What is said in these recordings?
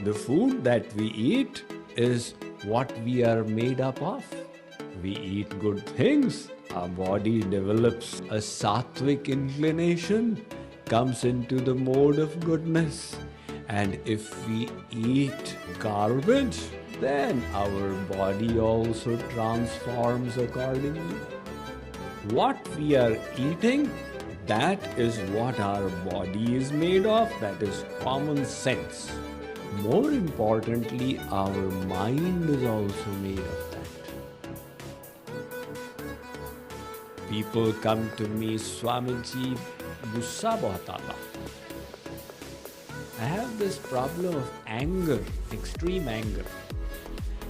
The food that we eat is what we are made up of. We eat good things, our body develops a sattvic inclination, comes into the mode of goodness. And if we eat garbage, then our body also transforms accordingly. What we are eating, that is what our body is made of. That is common sense. More importantly, our mind is also made of that. People come to me, Swamiji, gussa bahut aata. I have this problem of anger, extreme anger.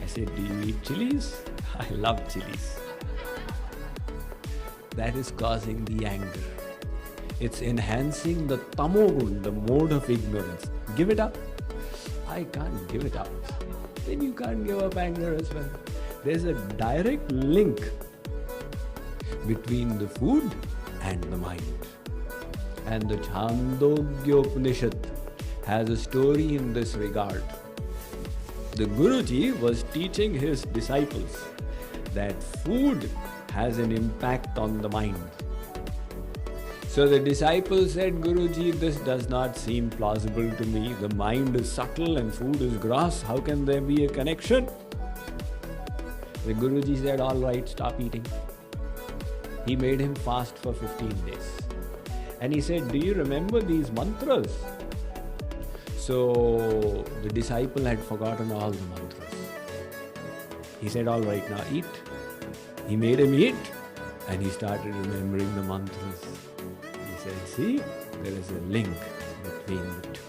I said, do you eat chilies? I love chilies. That is causing the anger. It's enhancing the tamogun, the mode of ignorance. Give it up. I can't give it up. Then you can't give up anger as well. There's a direct link between the food and the mind. And the Chandogya Upanishad has a story in this regard. The Guruji was teaching his disciples that food has an impact on the mind. So the disciples said, Guruji, this does not seem plausible to me. The mind is subtle and food is gross. How can there be a connection? The Guruji said, all right, stop eating. He made him fast for 15 days. And he said, do you remember these mantras? So the disciple had forgotten all the mantras. He said, all right, now eat. He made him eat and he started remembering the mantras. He said, see, there is a link between the two.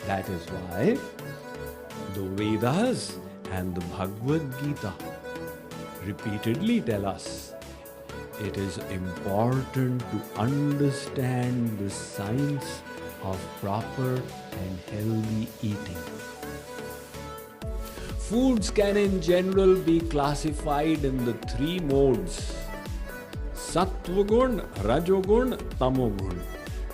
That is why the Vedas and the Bhagavad Gita repeatedly tell us it is important to understand the science of proper and healthy eating. Foods can in general be classified in the three modes: Sattvagun, Rajogun, Tamogun.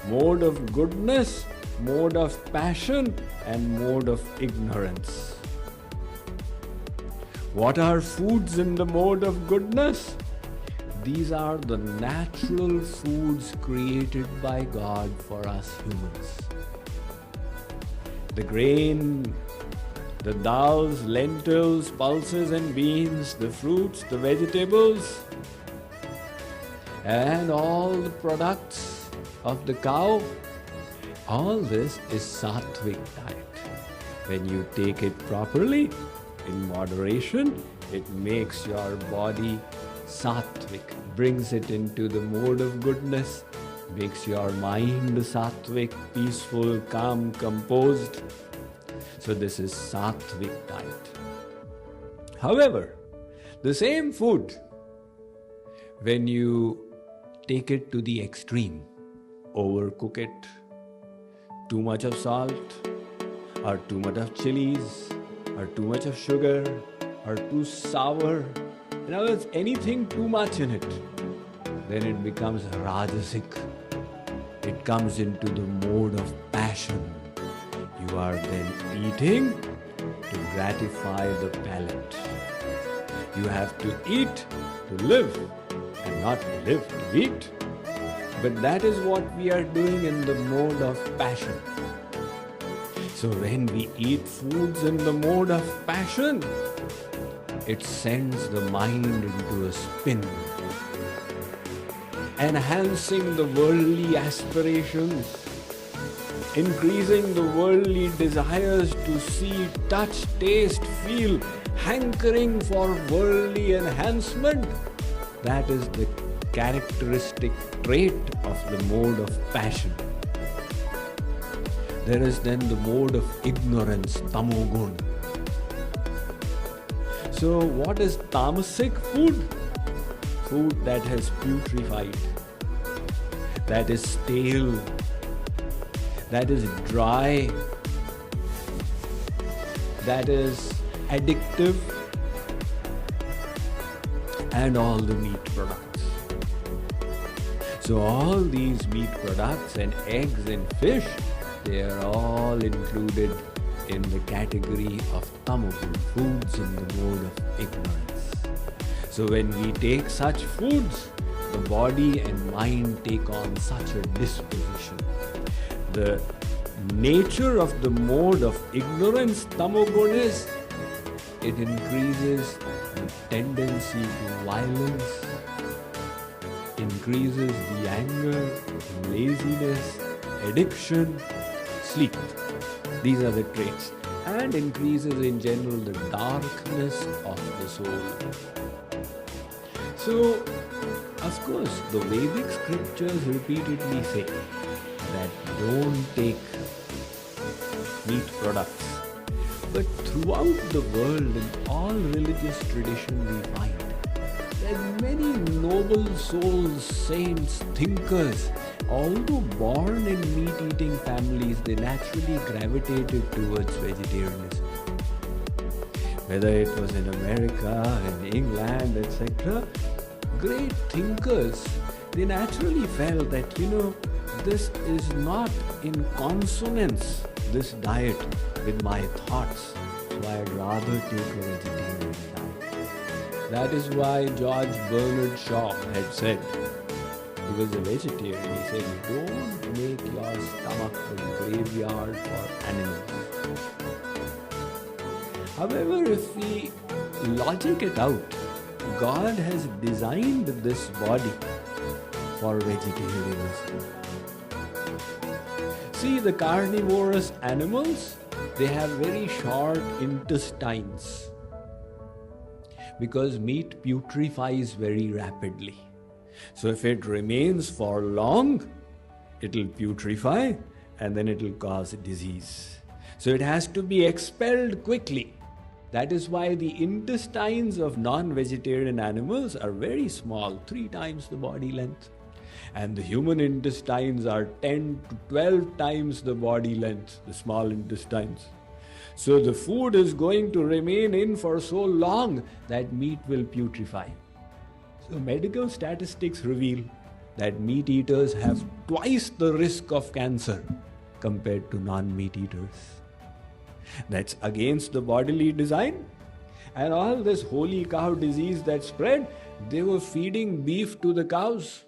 Mode of goodness, mode of passion, and mode of ignorance. What are foods in the mode of goodness? These are the natural foods created by God for us humans. The grain, the dals, lentils, pulses and beans, the fruits, the vegetables, and all the products of the cow, all this is sattvic diet. When you take it properly, in moderation, it makes your body sattvic, brings it into the mode of goodness, makes your mind sattvic, peaceful, calm, composed. So this is sattvic diet. However, the same food, when you take it to the extreme, overcook it, too much of salt, or too much of chilies, or too much of sugar, or too sour, in other words, anything too much in it, then it becomes rajasic. It comes into the mode of passion. You are then eating to gratify the palate. You have to eat to live and not live to eat. But that is what we are doing in the mode of passion. So when we eat foods in the mode of passion, it sends the mind into a spin, enhancing the worldly aspirations, increasing the worldly desires to see, touch, taste, feel, hankering for worldly enhancement. That is the characteristic trait of the mode of passion. There is then the mode of ignorance, tamogun. So what is tamasic food? Food that has putrefied, that is stale, that is dry, that is addictive, and all the meat products. So all these meat products and eggs and fish, they are all included in the category of tamogun, foods in the mode of ignorance. So when we take such foods, the body and mind take on such a disposition. The nature of the mode of ignorance, tamogun, is it increases the tendency to violence, increases the anger, laziness, addiction, sleep. These are the traits. And increases in general the darkness of the soul. So, of course, the Vedic scriptures repeatedly say that don't take meat products. But throughout the world, in all religious tradition, we find that many noble souls, saints, thinkers, although born in meat-eating families, they naturally gravitated towards vegetarianism. Whether it was in America, in England, etc., great thinkers, they naturally felt that, this is not in consonance, this diet, with my thoughts, so I'd rather take a vegetarian diet. That is why George Bernard Shaw had said, he was a vegetarian, he said, don't make your stomach a graveyard for animals. However, if we logic it out, God has designed this body for vegetarianism. See, the carnivorous animals, they have very short intestines because meat putrefies very rapidly. So if it remains for long, it will putrefy and then it will cause disease. So it has to be expelled quickly. That is why the intestines of non-vegetarian animals are very small, 3 times the body length. And the human intestines are 10 to 12 times the body length, the small intestines. So the food is going to remain in for so long that meat will putrefy. So medical statistics reveal that meat eaters have twice the risk of cancer compared to non-meat eaters. That's against the bodily design. And all this holy cow disease that spread, they were feeding beef to the cows.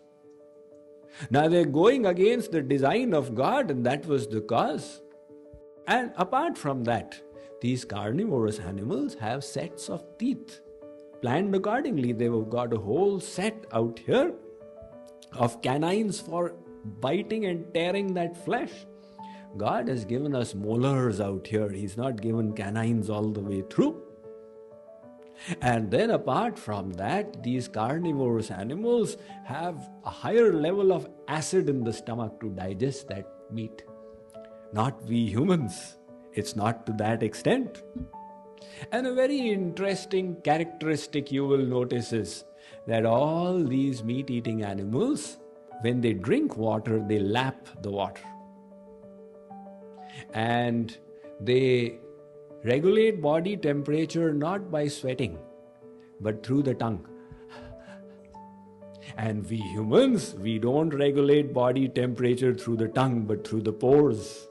Now they're going against the design of God, and that was the cause. And apart from that, these carnivorous animals have sets of teeth. Planned accordingly, they've got a whole set out here of canines for biting and tearing that flesh. God has given us molars out here. He's not given canines all the way through. And then apart from that, these carnivorous animals have a higher level of acid in the stomach to digest that meat. Not we humans. It's not to that extent. And a very interesting characteristic you will notice is that all these meat-eating animals, when they drink water, they lap the water. And they regulate body temperature not by sweating, but through the tongue. And we humans, we don't regulate body temperature through the tongue, but through the pores.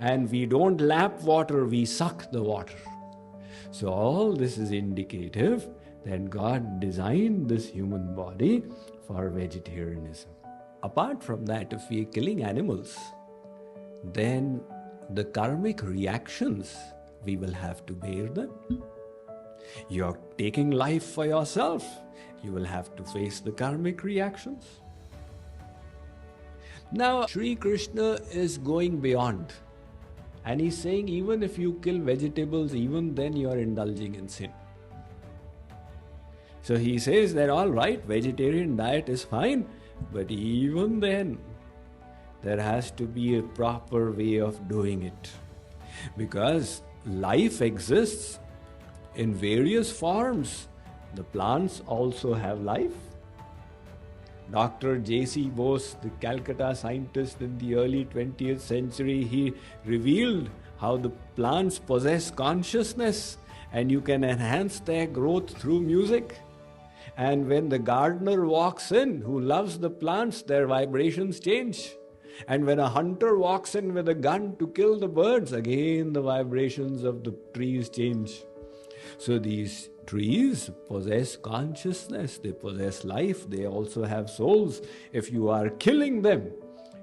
And we don't lap water, we suck the water. So all this is indicative that God designed this human body for vegetarianism. Apart from that, if we are killing animals, then the karmic reactions, we will have to bear them. You're taking life for yourself, you will have to face the karmic reactions. Now, Sri Krishna is going beyond. And he's saying even if you kill vegetables, even then you are indulging in sin. So he says that all right, vegetarian diet is fine, but even then, there has to be a proper way of doing it. Because life exists in various forms. The plants also have life. Dr. J.C. Bose, the Calcutta scientist in the early 20th century, he revealed how the plants possess consciousness and you can enhance their growth through music. And when the gardener walks in, who loves the plants, their vibrations change. And when a hunter walks in with a gun to kill the birds, again the vibrations of the trees change. So these trees possess consciousness, they possess life, they also have souls. If you are killing them,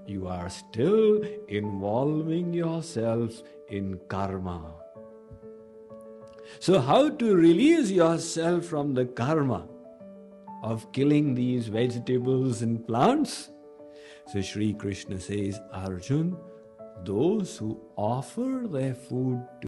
you are still involving yourself in karma. So how to release yourself from the karma of killing these vegetables and plants? So Sri Krishna says, Arjun, those who offer their food to